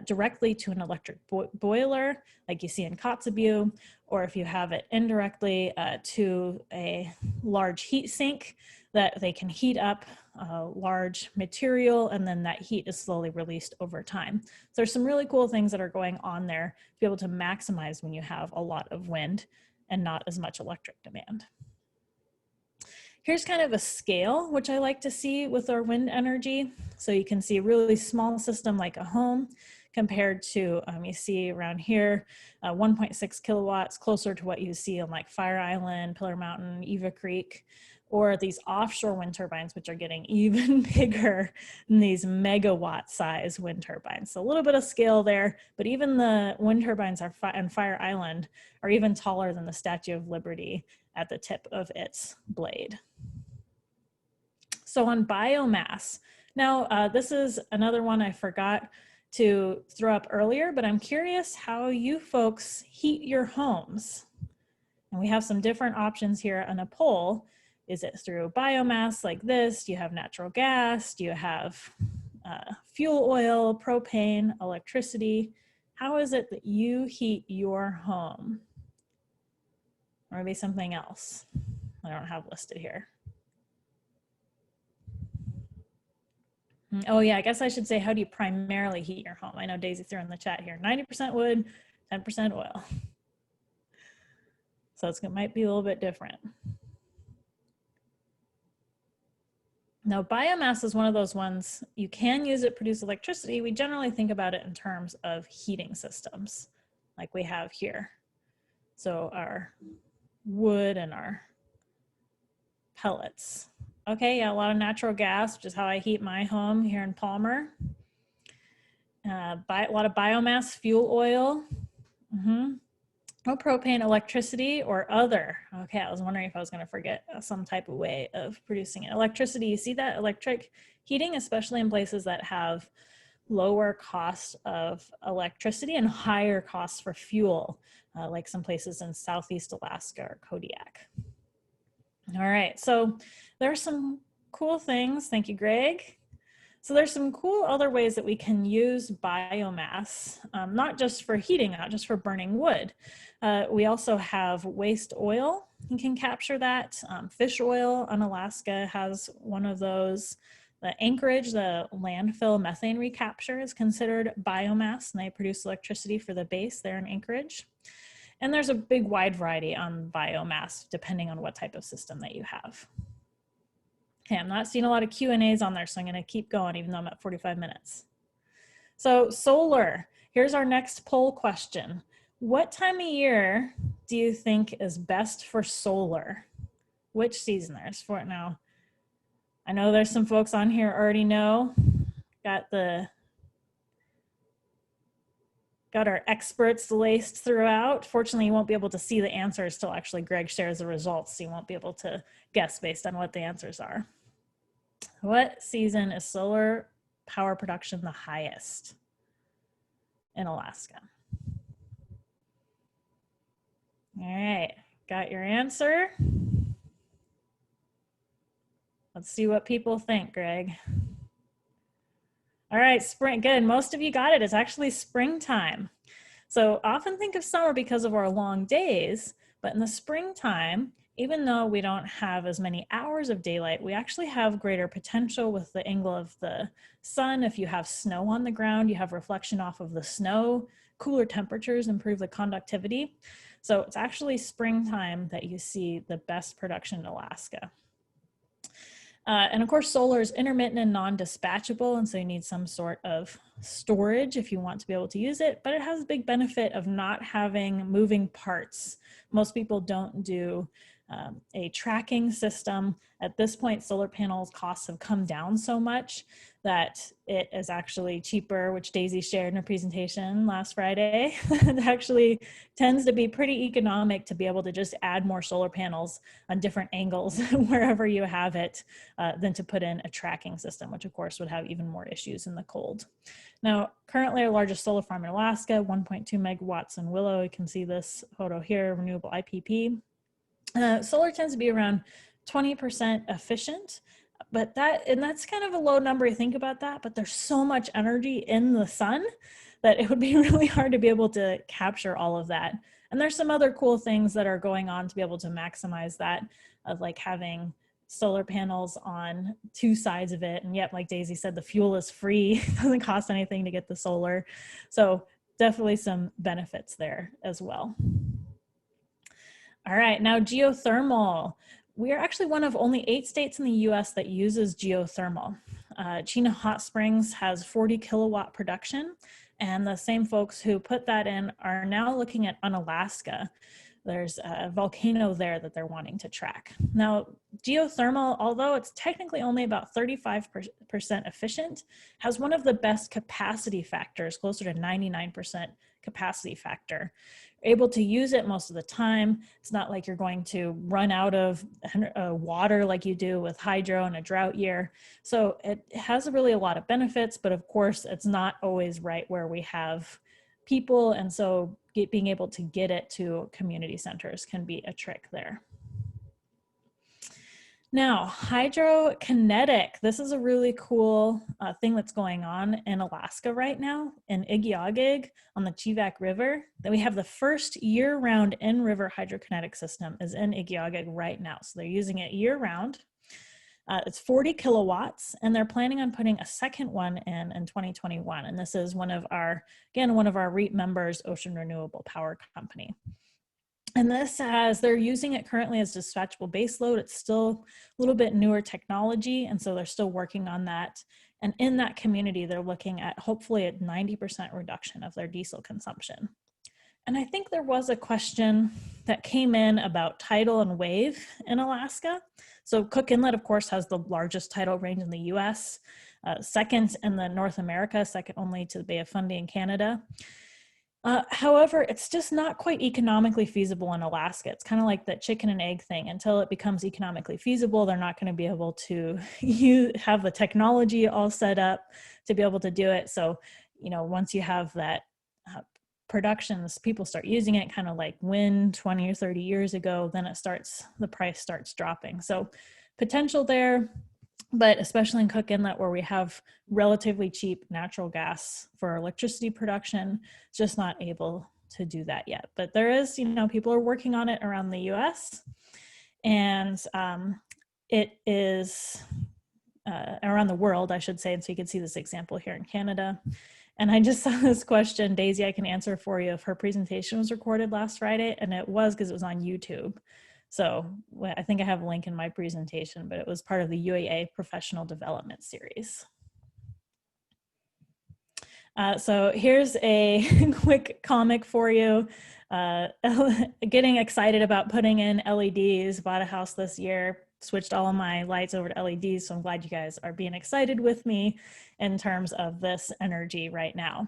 directly to an electric boiler, like you see in Kotzebue, or if you have it indirectly to a large heat sink that they can heat up a large material, and then that heat is slowly released over time. So there's some really cool things that are going on there to be able to maximize when you have a lot of wind and not as much electric demand. Here's kind of a scale, which I like to see with our wind energy. So you can see a really small system like a home compared to, you see around here, 1.6 kilowatts, closer to what you see on like Fire Island, Pillar Mountain, Eva Creek, or these offshore wind turbines, which are getting even bigger than these megawatt size wind turbines. So a little bit of scale there, but even the wind turbines on Fire Island are even taller than the Statue of Liberty at the tip of its blade. So on biomass, now this is another one I forgot to throw up earlier, but I'm curious how you folks heat your homes. And we have some different options here on a poll. Is it through biomass like this? Do you have natural gas? Do you have fuel oil, propane, electricity? How is it that you heat your home? Or maybe something else I don't have listed here. Oh yeah, I guess I should say, how do you primarily heat your home? I know Daisy threw in the chat here, 90% wood, 10% oil. So it might be a little bit different. Now, biomass is one of those ones, you can use it to produce electricity. We generally think about it in terms of heating systems, like we have here. So our wood and our pellets. Okay, yeah, a lot of natural gas, which is how I heat my home here in Palmer. A lot of biomass, fuel oil. No propane, electricity, or other. Okay, I was wondering if I was going to forget some type of way of producing it. Electricity, you see that? Electric heating, especially in places that have lower cost of electricity and higher costs for fuel, like some places in Southeast Alaska or Kodiak. All right, so there are some cool things. Thank you, Greg. So there's some cool other ways that we can use biomass, not just for heating, not just for burning wood. We also have waste oil. You can capture that. Fish oil on Alaska has one of those. The Anchorage, the landfill methane recapture is considered biomass, and they produce electricity for the base there in Anchorage. And there's a big wide variety on biomass, depending on what type of system that you have. Okay, I'm not seeing a lot of Q&As on there, so I'm going to keep going even though I'm at 45 minutes. So solar, here's our next poll question. What time of year do you think is best for solar? Which season? There's for it now. I know there's some folks on here already know. Got our experts laced throughout. Fortunately, you won't be able to see the answers till actually Greg shares the results, so you won't be able to guess based on what the answers are. What season is solar power production the highest in Alaska? All right, got your answer. Let's see what people think, Greg. All right, spring, good. Most of you got it. It's actually springtime. So often think of summer because of our long days, but in the springtime, even though we don't have as many hours of daylight, we actually have greater potential with the angle of the sun. If you have snow on the ground, you have reflection off of the snow. Cooler temperatures improve the conductivity. So it's actually springtime that you see the best production in Alaska. And of course, solar is intermittent and non-dispatchable, and so you need some sort of storage if you want to be able to use it, but it has a big benefit of not having moving parts. Most people don't do a tracking system. At this point, solar panels costs have come down so much that it is actually cheaper, which Daisy shared in her presentation last Friday. It actually tends to be pretty economic to be able to just add more solar panels on different angles wherever you have it than to put in a tracking system, which of course would have even more issues in the cold. Now, currently our largest solar farm in Alaska, 1.2 megawatts in Willow. You can see this photo here, renewable IPP. Solar tends to be around 20% efficient, but that's kind of a low number to think about that, but there's so much energy in the sun that it would be really hard to be able to capture all of that. And there's some other cool things that are going on to be able to maximize that, of like having solar panels on two sides of it. And yet, like Daisy said, the fuel is free, it doesn't cost anything to get the solar. So definitely some benefits there as well. All right, now geothermal. We are actually one of only 8 states in the US that uses geothermal. Chena Hot Springs has 40 kilowatt production, and the same folks who put that in are now looking at Unalaska. There's a volcano there that they're wanting to track. Now, geothermal, although it's technically only about 35% efficient, has one of the best capacity factors, closer to 99% capacity factor. You're able to use it most of the time. It's not like you're going to run out of water like you do with hydro in a drought year. So it has really a lot of benefits, but of course it's not always right where we have people, and so being able to get it to community centers can be a trick there. Now, Hydrokinetic. This is a really cool thing that's going on in Alaska right now, in Igiugig on the Chivak River. That we have the first year-round in-river hydrokinetic system is in Igiugig right now. So they're using it year-round. It's 40 kilowatts, and they're planning on putting a second one in 2021. And this is one of our REAP members, Ocean Renewable Power Company. And they're using it currently as dispatchable baseload. It's still a little bit newer technology, and so they're still working on that. And in that community, they're looking at hopefully a 90% reduction of their diesel consumption. And I think there was a question that came in about tidal and wave in Alaska. So Cook Inlet, of course, has the largest tidal range in the US, second in the North America, second only to the Bay of Fundy in Canada. However, it's just not quite economically feasible in Alaska. It's kind of like that chicken and egg thing. Until it becomes economically feasible, they're not going to be able to have the technology all set up to be able to do it. So, once you have that productions, people start using it, kind of like wind 20 or 30 years ago, then the price starts dropping. So potential there, but especially in Cook Inlet, where we have relatively cheap natural gas for electricity production, just not able to do that yet. But there is, people are working on it around the US, and it is around the world, I should say. And so you can see this example here in Canada. And I just saw this question, Daisy, I can answer for you, if her presentation was recorded last Friday, and it was, because it was on YouTube. So I think I have a link in my presentation, but it was part of the UAA Professional Development Series. So here's a quick comic for you. Getting excited about putting in LEDs, bought a house this year, switched all of my lights over to LEDs. So I'm glad you guys are being excited with me in terms of this energy right now.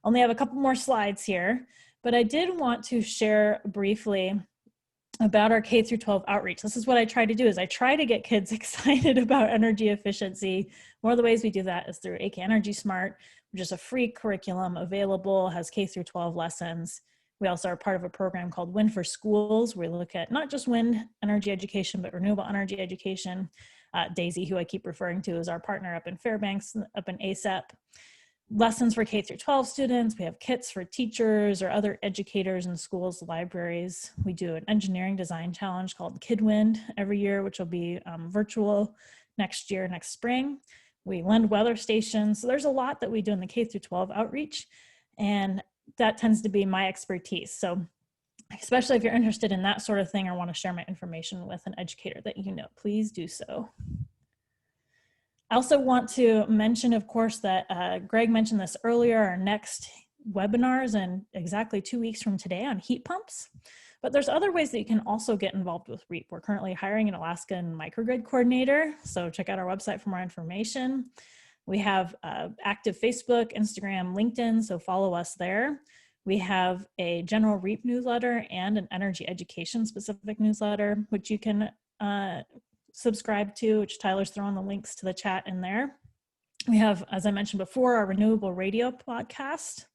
Only have a couple more slides here, but I did want to share briefly about our K through 12 outreach. This is what I try to do, is I try to get kids excited about energy efficiency. One of the ways we do that is through AK Energy Smart, which is a free curriculum available, has K through 12 lessons. We also are part of a program called Wind for Schools, where we look at not just wind energy education, but renewable energy education. Daisy, who I keep referring to, is our partner up in Fairbanks, up in ASAP. Lessons for K through 12 students. We have kits for teachers or other educators in schools, libraries. We do an engineering design challenge called KidWind every year, which will be virtual next spring. We lend weather stations. So there's a lot that we do in the K through 12 outreach, and that tends to be my expertise. So especially if you're interested in that sort of thing or want to share my information with an educator that you know, please do so. I also want to mention, of course, that Greg mentioned this earlier, our next webinar is in exactly 2 weeks from today on heat pumps. But there's other ways that you can also get involved with REAP. We're currently hiring an Alaskan microgrid coordinator, so check out our website for more information. We have active Facebook, Instagram, LinkedIn, so follow us there. We have a general REAP newsletter and an energy education specific newsletter, which you can subscribe to, which Tyler's throwing the links to the chat in there. We have, as I mentioned before, our renewable radio podcast.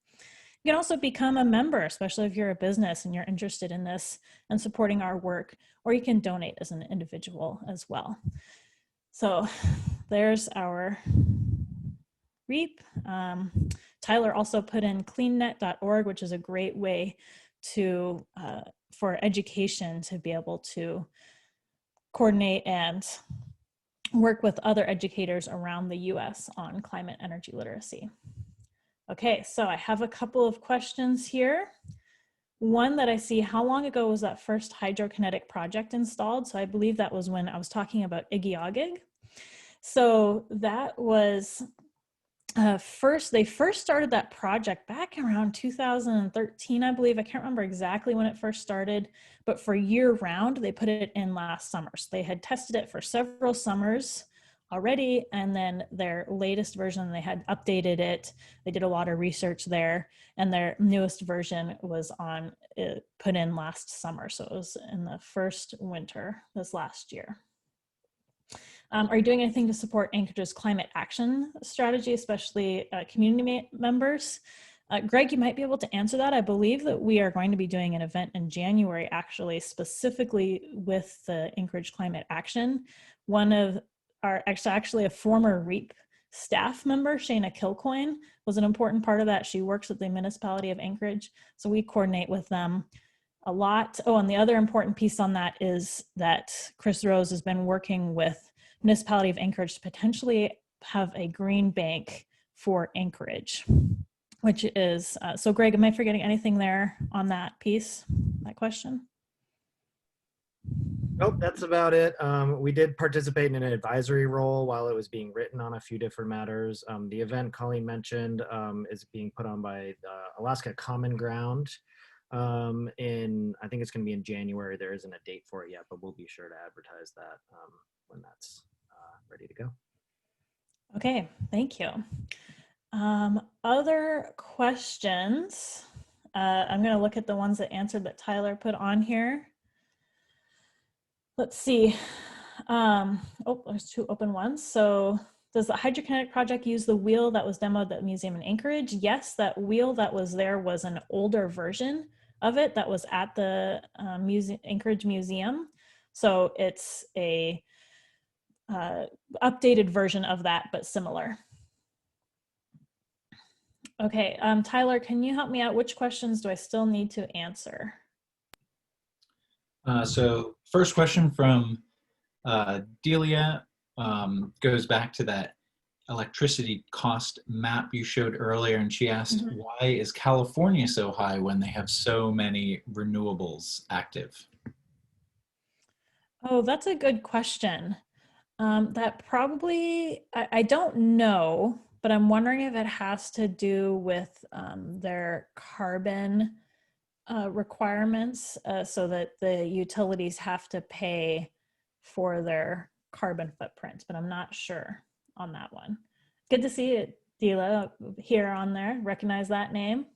You can also become a member, especially if you're a business and you're interested in this and supporting our work, or you can donate as an individual as well. So there's our REAP. Tyler also put in cleannet.org, which is a great way to for education to be able to coordinate and work with other educators around the US on climate energy literacy. Okay, so I have a couple of questions here. One that I see, how long ago was that first hydrokinetic project installed? So I believe that was when I was talking about Igiagig. So that was they first started that project back around 2013, I believe. I can't remember exactly when it first started, but for year round, they put it in last summer. So they had tested it for several summers already, and then their latest version, they had updated it. They did a lot of research there, and their newest version was put in last summer. So it was in the first winter this last year. Are you doing anything to support Anchorage's climate action strategy, especially community members? Greg, you might be able to answer that. I believe that we are going to be doing an event in January, actually, specifically with the Anchorage Climate Action. One of our, actually a former REAP staff member, Shayna Kilcoyne, was an important part of that. She works at the municipality of Anchorage, so we coordinate with them a lot. Oh, and the other important piece on that is that Chris Rose has been working with municipality of Anchorage to potentially have a green bank for Anchorage, which is, so Greg, am I forgetting anything there on that piece, that question? Nope, that's about it. We did participate in an advisory role while it was being written on a few different matters. The event Colleen mentioned is being put on by Alaska Common Ground. I think it's going to be in January. There isn't a date for it yet, but we'll be sure to advertise that when that's ready to go. Okay, thank you. Other questions? I'm going to look at the ones that answered that Tyler put on here. Let's see. Oh, there's two open ones. So does the Hydrokinetic project use the wheel that was demoed at the museum in Anchorage? Yes, that wheel that was there was an older version of it that was at the Anchorage Museum. So it's a updated version of that, but similar. Okay, Tyler, can you help me out? Which questions do I still need to answer? So first question from Delia goes back to that electricity cost map you showed earlier, and she asked, why is California so high when they have so many renewables active? Oh, that's a good question. That probably, I don't know, but I'm wondering if it has to do with their carbon requirements, so that the utilities have to pay for their carbon footprint, but I'm not sure on that one. Good to see it, Dila, here on there. Recognize that name?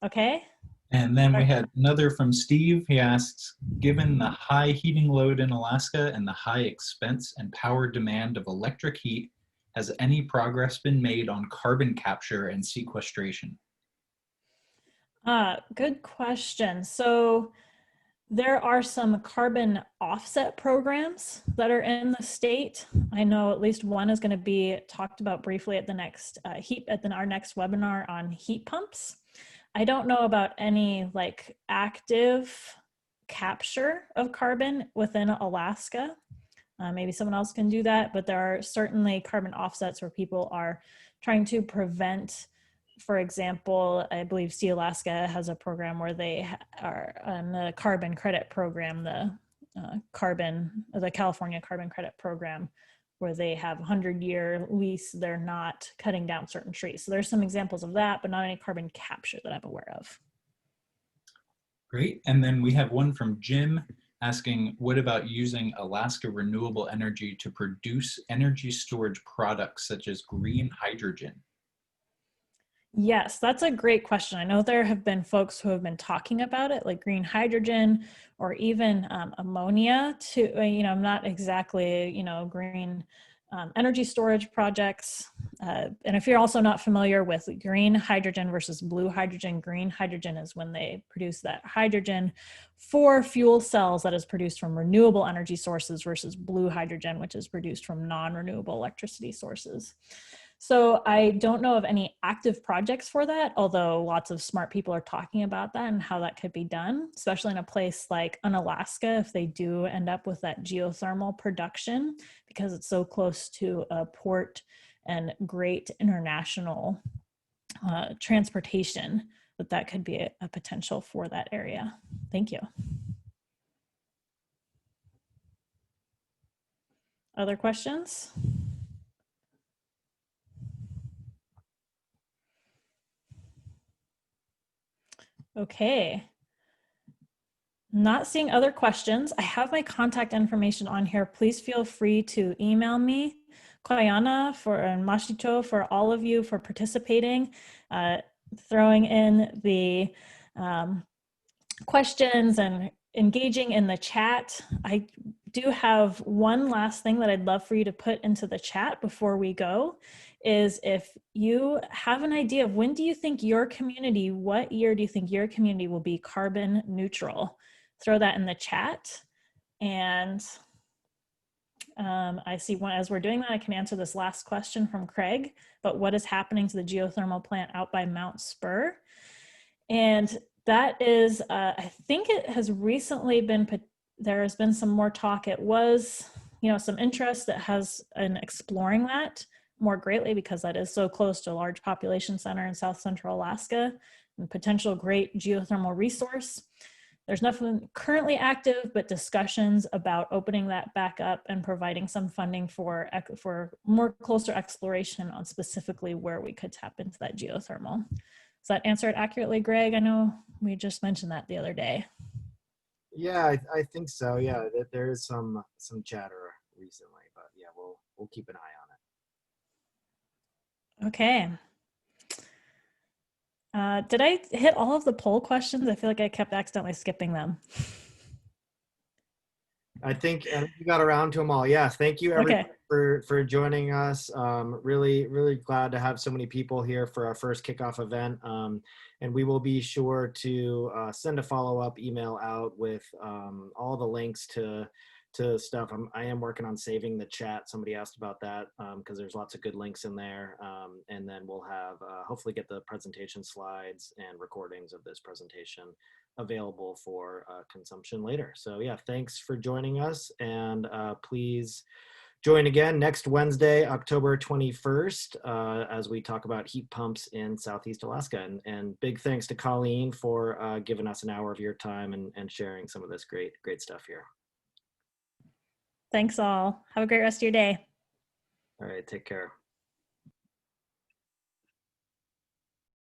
Okay. And then we had another from Steve. He asks, given the high heating load in Alaska and the high expense and power demand of electric heat, has any progress been made on carbon capture and sequestration? Good question. So there are some carbon offset programs that are in the state. I know at least one is going to be talked about briefly at the next our next webinar on heat pumps. I don't know about any like active capture of carbon within Alaska. Maybe someone else can do that, but there are certainly carbon offsets where people are trying to prevent. For example, I believe Sea Alaska has a program where they are on the carbon credit program, the California carbon credit program, where they have a 100-year lease. They're not cutting down certain trees. So there's some examples of that, but not any carbon capture that I'm aware of. Great. And then we have one from Jim asking, what about using Alaska renewable energy to produce energy storage products such as green hydrogen? Yes, that's a great question. I know there have been folks who have been talking about it, like green hydrogen or even ammonia to, not exactly, green energy storage projects. And if you're also not familiar with green hydrogen versus blue hydrogen, green hydrogen is when they produce that hydrogen for fuel cells that is produced from renewable energy sources versus blue hydrogen, which is produced from non-renewable electricity sources. So I don't know of any active projects for that, although lots of smart people are talking about that and how that could be done, especially in a place like Unalaska, if they do end up with that geothermal production, because it's so close to a port and great international transportation, that could be a potential for that area. Thank you. Other questions? Okay. Not seeing other questions. I have my contact information on here. Please feel free to email me. Koyana and Mashito, for all of you for participating, throwing in the questions and engaging in the chat. I do have one last thing that I'd love for you to put into the chat before we go, is if you have an idea of when do you think your community, what year do you think your community will be carbon neutral? Throw that in the chat. And I see one, as we're doing that, I can answer this last question from Craig, but what is happening to the geothermal plant out by Mount Spur? And that is, I think it has recently been, there has been some more talk. It was, some interest that has in exploring that more greatly, because that is so close to a large population center in South Central Alaska and potential great geothermal resource. There's nothing currently active, but discussions about opening that back up and providing some funding for more closer exploration on specifically where we could tap into that geothermal. Does that answer it accurately, Greg? I know we just mentioned that the other day. Yeah, I think so. Yeah, there is some chatter recently, but yeah, we'll keep an eye on it. Okay. Did I hit all of the poll questions? I feel like I kept accidentally skipping them. I think we got around to them all. Yeah, thank you everybody Okay. for joining us. Really glad to have so many people here for our first kickoff event. And we will be sure to send a follow-up email out with all the links to stuff. I am working on saving the chat. Somebody asked about that because there's lots of good links in there. And then we'll have hopefully get the presentation slides and recordings of this presentation available for consumption later. So yeah, thanks for joining us, and please join again next Wednesday, October 21st, as we talk about heat pumps in Southeast Alaska. And big thanks to Colleen for giving us an hour of your time and sharing some of this great stuff here. Thanks all. Have a great rest of your day. All right, take care.